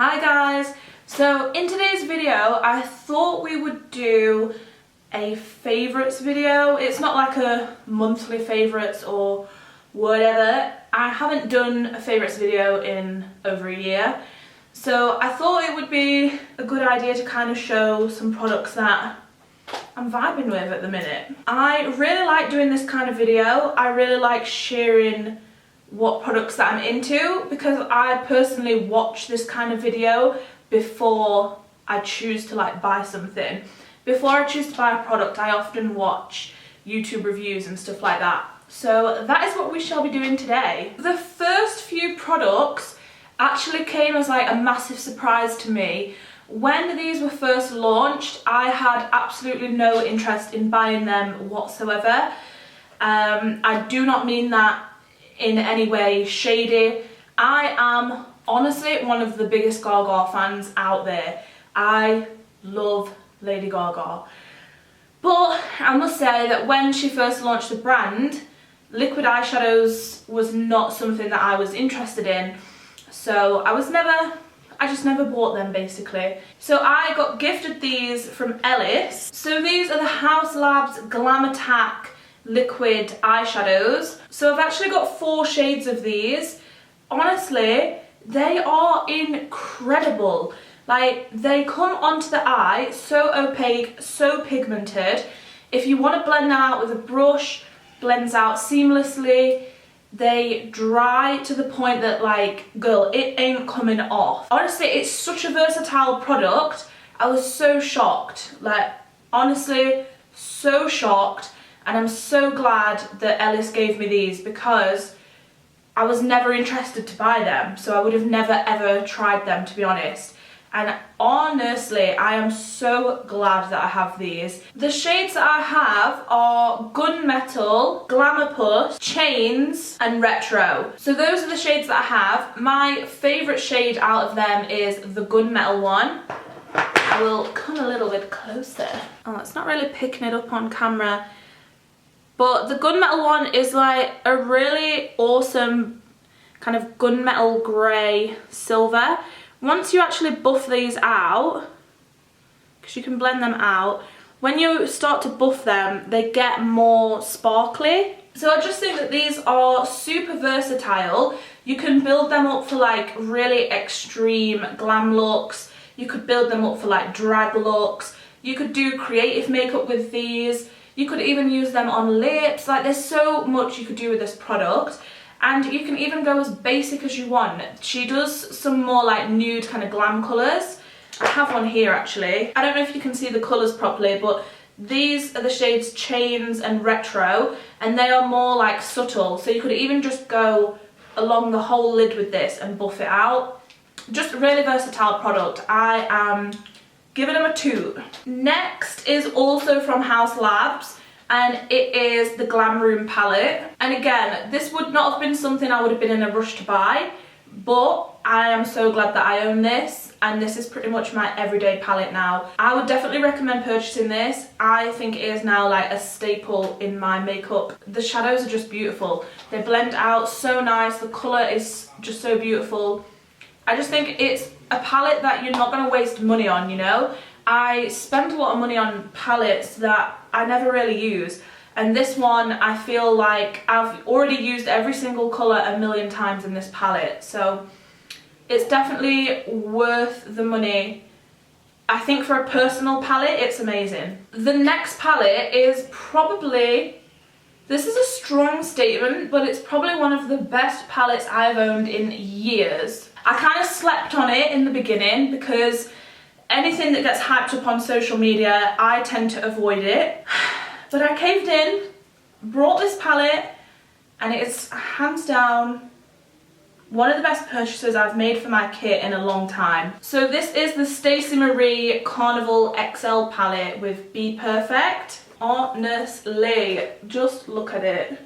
Hi guys! So in today's video I thought we would do a favourites video. It's not like a monthly favourites or whatever. I haven't done a favourites video in over a year. So I thought it would be a good idea to kind of show some products that I'm vibing with at the minute. I really like doing this kind of video. I really like sharing what products that I'm into because I personally watch this kind of video before I choose to buy something. Before I choose to buy a product, I often watch YouTube reviews and stuff like that. So that is what we shall be doing today. The first few products actually came as a massive surprise to me. When these were first launched, I had absolutely no interest in buying them whatsoever. I do not mean that in any way shady. I am honestly one of the biggest Gaga fans out there. I love Lady Gaga. But I must say that when she first launched the brand, liquid eyeshadows was not something that I was interested in. So I just never bought them basically. So I got gifted these from Ellis. So these are the Haus Labs Glam Attack liquid eyeshadows. So I've actually got 4 shades of these. Honestly, they are incredible. They come onto the eye so opaque, so pigmented. If you want to blend them out with a brush, blends out seamlessly. They dry to the point that girl, it ain't coming off. Honestly, it's such a versatile product. I was so shocked, honestly so shocked. And I'm so glad that Ellis gave me these because I was never interested to buy them. So I would have never ever tried them, to be honest. And honestly, I am so glad that I have these. The shades that I have are Gunmetal, Glamour Push, Chains, and Retro. So those are the shades that I have. My favourite shade out of them is the Gunmetal one. I will come a little bit closer. Oh, it's not really picking it up on camera. But the Gunmetal one is a really awesome kind of gunmetal grey silver. Once you actually buff these out, because you can blend them out, when you start to buff them, they get more sparkly. So I just think that these are super versatile. You can build them up for really extreme glam looks. You could build them up for drag looks. You could do creative makeup with these. You could even use them on lips. There's so much you could do with this product. And you can even go as basic as you want. She does some more nude kind of glam colours. I have one here actually. I don't know if you can see the colours properly, but these are the shades Chains and Retro, and they are more subtle. So you could even just go along the whole lid with this and buff it out. Just a really versatile product. I am giving them a 2. Next is also from Haus Labs. And it is the Glam Room palette. And again, this would not have been something I would have been in a rush to buy, but I am so glad that I own this, and this is pretty much my everyday palette now. I would definitely recommend purchasing this. I think it is now a staple in my makeup. The shadows are just beautiful. They blend out so nice. The colour is just so beautiful. I just think it's a palette that you're not going to waste money on, you know? I spend a lot of money on palettes that I never really use, and this one I feel like I've already used every single colour a million times in this palette, so it's definitely worth the money. I think for a personal palette it's amazing. The next palette is probably, this is a strong statement, but it's probably one of the best palettes I've owned in years. I kind of slept on it in the beginning because anything that gets hyped up on social media, I tend to avoid it. But I caved in, brought this palette, and it's hands down one of the best purchases I've made for my kit in a long time. So this is the Stacey Marie Carnival XL palette with Be Perfect. Honestly, just look at it.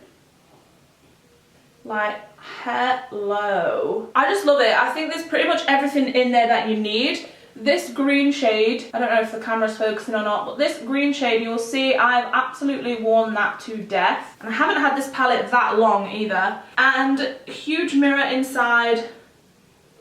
Hello. I just love it. I think there's pretty much everything in there that you need. This green shade, I don't know if the camera's focusing or not, but this green shade, you will see I've absolutely worn that to death. And I haven't had this palette that long either. And huge mirror inside.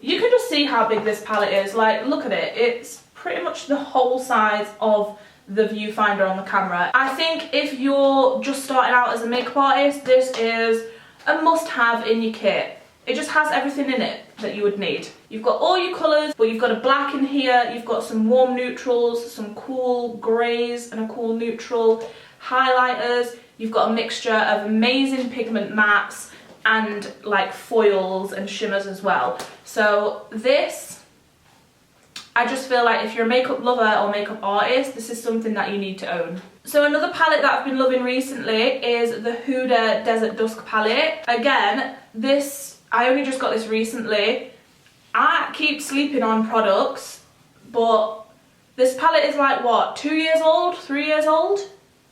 You can just see how big this palette is. Like, look at it. It's pretty much the whole size of the viewfinder on the camera. I think if you're just starting out as a makeup artist, this is a must-have in your kit. It just has everything in it that you would need. You've got all your colours, but you've got a black in here, you've got some warm neutrals, some cool greys and a cool neutral, highlighters, you've got a mixture of amazing pigment mattes and like foils and shimmers as well. So this, I just feel like if you're a makeup lover or makeup artist, this is something that you need to own. So another palette that I've been loving recently is the Huda Desert Dusk palette. Again, this, I only just got this recently. I keep sleeping on products, but this palette is like, what, 2 years old, 3 years old?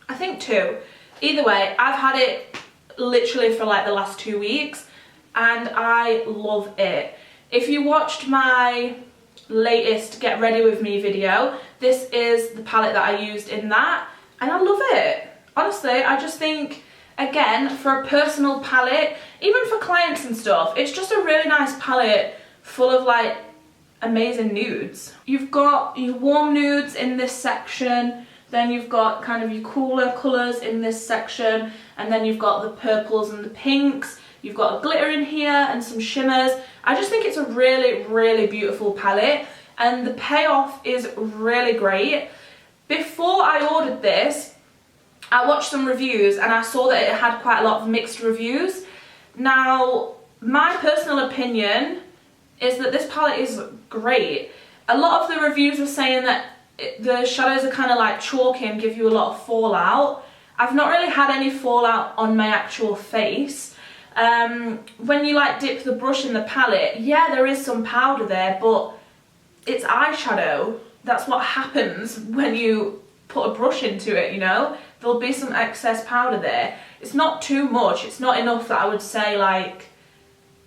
I think 2. Either way, I've had it literally for like the last 2 weeks and I love it. If you watched my latest Get Ready With Me video, this is the palette that I used in that and I love it. Honestly, I just think, again, for a personal palette, even for clients and stuff, it's just a really nice palette full of like amazing nudes. You've got your warm nudes in this section, then you've got kind of your cooler colours in this section, and then you've got the purples and the pinks. You've got a glitter in here and some shimmers. I just think it's a really, really beautiful palette and the payoff is really great. Before I ordered this, I watched some reviews and I saw that it had quite a lot of mixed reviews. Now, my personal opinion is that this palette is great. A lot of the reviews are saying that the shadows are kind of like chalky and give you a lot of fallout. I've not really had any fallout on my actual face. When you like dip the brush in the palette, yeah, there is some powder there, but it's eyeshadow. That's what happens when you put a brush into it, you know? There'll be some excess powder there. It's not too much. It's not enough that I would say like,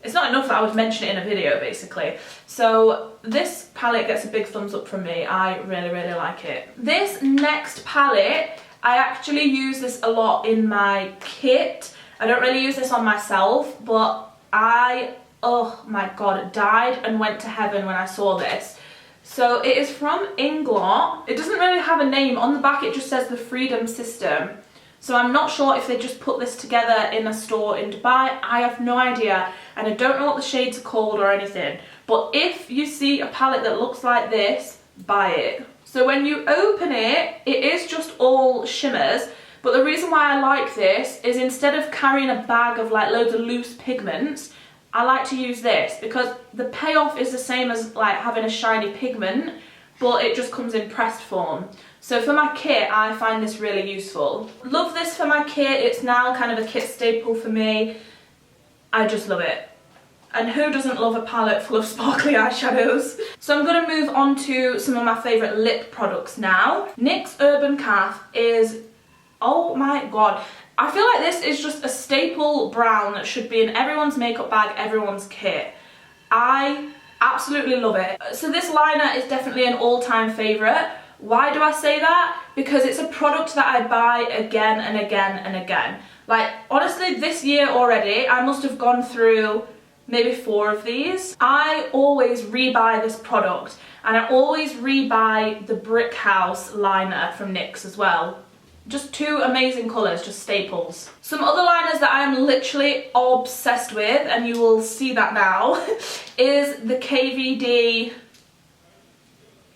it's not enough that I would mention it in a video basically. So this palette gets a big thumbs up from me. I really, really like it. This next palette, I actually use this a lot in my kit. I don't really use this on myself, but I, oh my god, died and went to heaven when I saw this. So it is from Inglot. It doesn't really have a name. On the back it just says the Freedom System. So I'm not sure if they just put this together in a store in Dubai. I have no idea. And I don't know what the shades are called or anything. But if you see a palette that looks like this, buy it. So when you open it, it is just all shimmers. But the reason why I like this is instead of carrying a bag of like loads of loose pigments, I like to use this because the payoff is the same as like having a shiny pigment, but it just comes in pressed form. So for my kit, I find this really useful. Love this for my kit. It's now kind of a kit staple for me. I just love it. And who doesn't love a palette full of sparkly eyeshadows? So I'm going to move on to some of my favourite lip products now. NYX Urban Calf is, oh my god. I feel like this is just a staple brown that should be in everyone's makeup bag, everyone's kit. I absolutely love it. So this liner is definitely an all-time favourite. Why do I say that? Because it's a product that I buy again and again and again. Like, honestly, this year already, I must have gone through maybe 4 of these. I always rebuy this product, and I always rebuy the Brick House liner from NYX as well. Just 2 amazing colours, just staples. Some other liners that I'm literally obsessed with, and you will see that now, is the KVD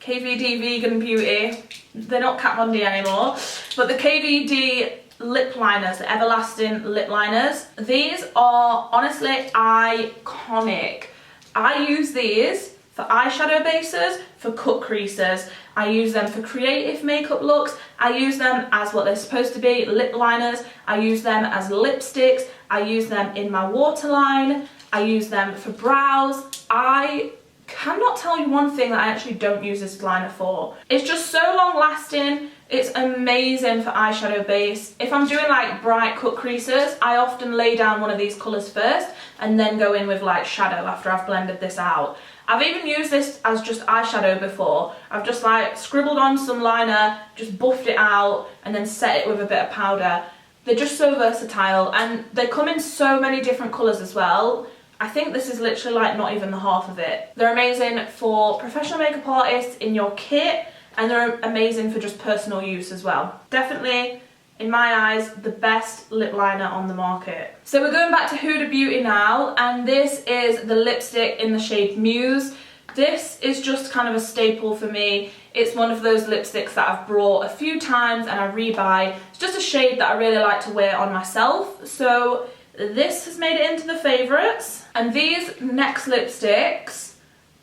Vegan Beauty. They're not Kat Von D anymore, but the KVD lip liners, the everlasting lip liners. These are honestly iconic. I use these for eyeshadow bases, for cut creases. I use them for creative makeup looks. I use them as what they're supposed to be, lip liners. I use them as lipsticks. I use them in my waterline. I use them for brows. I cannot tell you one thing that I actually don't use this liner for. It's just so long lasting. It's amazing for eyeshadow base. If I'm doing like bright cut creases, I often lay down one of these colours first and then go in with like shadow after I've blended this out. I've even used this as just eyeshadow before. I've just like scribbled on some liner, just buffed it out and then set it with a bit of powder. They're just so versatile and they come in so many different colours as well. I think this is literally like not even the half of it. They're amazing for professional makeup artists in your kit, and they're amazing for just personal use as well. Definitely, in my eyes, the best lip liner on the market. So we're going back to Huda Beauty now, and this is the lipstick in the shade Muse. This is just kind of a staple for me. It's one of those lipsticks that I've brought a few times and I rebuy. It's just a shade that I really like to wear on myself. So this has made it into the favourites. And these NYX lipsticks,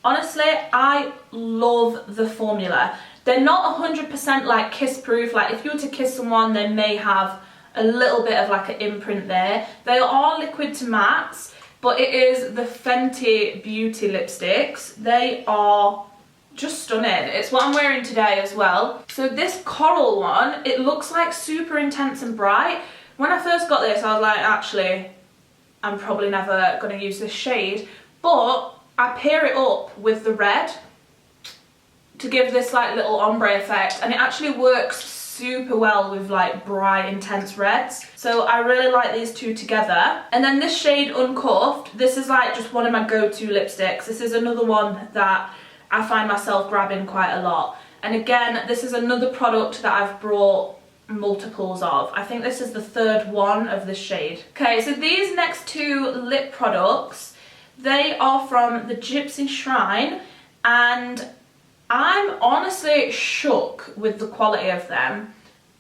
honestly, I love the formula. They're not 100% like kiss proof. Like if you were to kiss someone, they may have a little bit of like an imprint there. They are liquid to mattes, but it is the Fenty Beauty lipsticks. They are just stunning. It's what I'm wearing today as well. So this coral one, it looks like super intense and bright. When I first got this, I was like, actually, I'm probably never going to use this shade. But I pair it up with the red to give this like little ombre effect, and it actually works super well with like bright intense reds. So I really like these two together. And then this shade Uncuffed, this is like just one of my go-to lipsticks. This is another one that I find myself grabbing quite a lot. And again, this is another product that I've brought multiples of. I think this is the third one of this shade. Okay, so these next two lip products, they are from the Gypsy Shrine, and I'm honestly shook with the quality of them.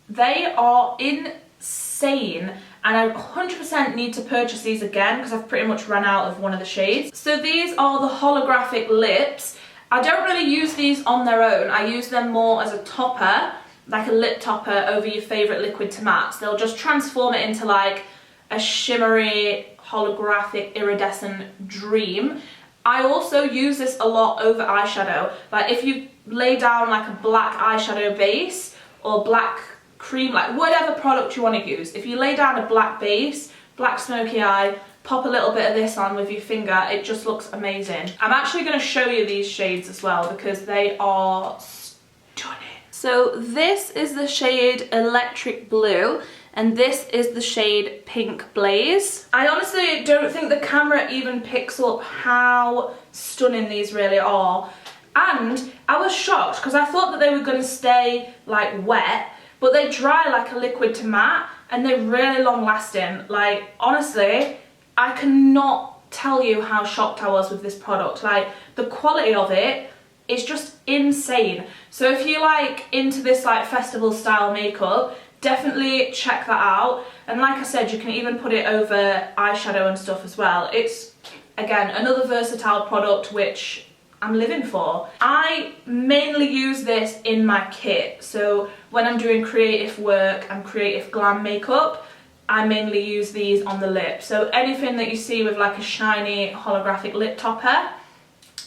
They are insane, and I 100% need to purchase these again because I've pretty much run out of one of the shades. So these are the holographic lips. I don't really use these on their own. I use them more as a topper, like a lip topper over your favourite liquid to mattes. They'll just transform it into like a shimmery, holographic, iridescent dream. I also use this a lot over eyeshadow. Like if you lay down like a black eyeshadow base or black cream, like whatever product you want to use, if you lay down a black base, black smoky eye, pop a little bit of this on with your finger, it just looks amazing. I'm actually going to show you these shades as well because they are stunning. So this is the shade Electric Blue, and this is the shade Pink Blaze. I honestly don't think the camera even picks up how stunning these really are. And I was shocked because I thought that they were going to stay like wet, but they dry like a liquid to matte, and they're really long lasting. Like honestly, I cannot tell you how shocked I was with this product. Like the quality of it is just insane. So if you like into this like festival style makeup, definitely check that out. And like I said, you can even put it over eyeshadow and stuff as well. It's, again, another versatile product which I'm living for. I mainly use this in my kit. So when I'm doing creative work and creative glam makeup, I mainly use these on the lip. So anything that you see with like a shiny holographic lip topper,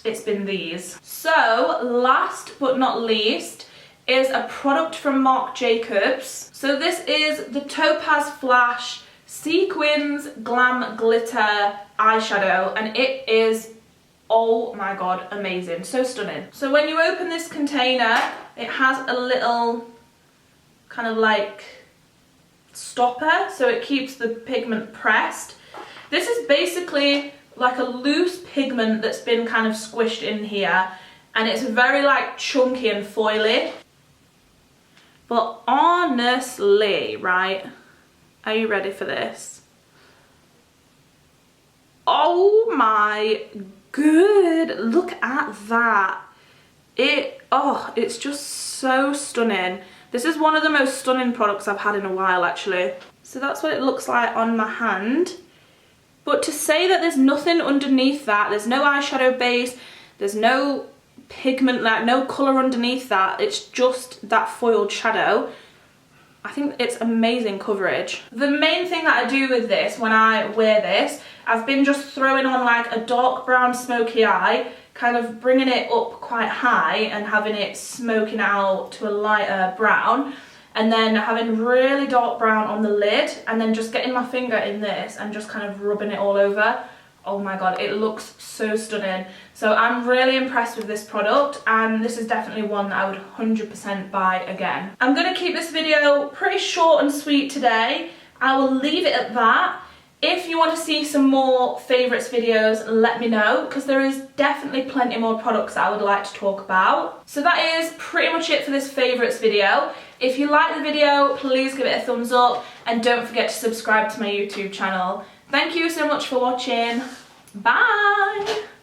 it's been these. So last but not least is a product from Marc Jacobs. So this is the Topaz Flash Sequins Glam Glitter Eyeshadow, and it is, oh my god, amazing, so stunning. So when you open this container, it has a little kind of like stopper, so it keeps the pigment pressed. This is basically like a loose pigment that's been kind of squished in here, and it's very like chunky and foily. But honestly, right, are you ready for this? Oh my god, look at that. It's just so stunning. This is one of the most stunning products I've had in a while actually. So that's what it looks like on my hand. But to say that there's nothing underneath that, there's no eyeshadow base, there's no pigment, like no colour underneath that, it's just that foiled shadow, I think it's amazing coverage. The main thing that I do with this when I wear this, I've been just throwing on like a dark brown smoky eye, kind of bringing it up quite high and having it smoking out to a lighter brown, and then having really dark brown on the lid, and then just getting my finger in this and just kind of rubbing it all over. Oh my god, it looks so stunning. So I'm really impressed with this product, and this is definitely one that I would 100% buy again. I'm going to keep this video pretty short and sweet today. I will leave it at that. If you want to see some more favourites videos, let me know, because there is definitely plenty more products that I would like to talk about. So that is pretty much it for this favourites video. If you like the video, please give it a thumbs up and don't forget to subscribe to my YouTube channel. Thank you so much for watching. Bye!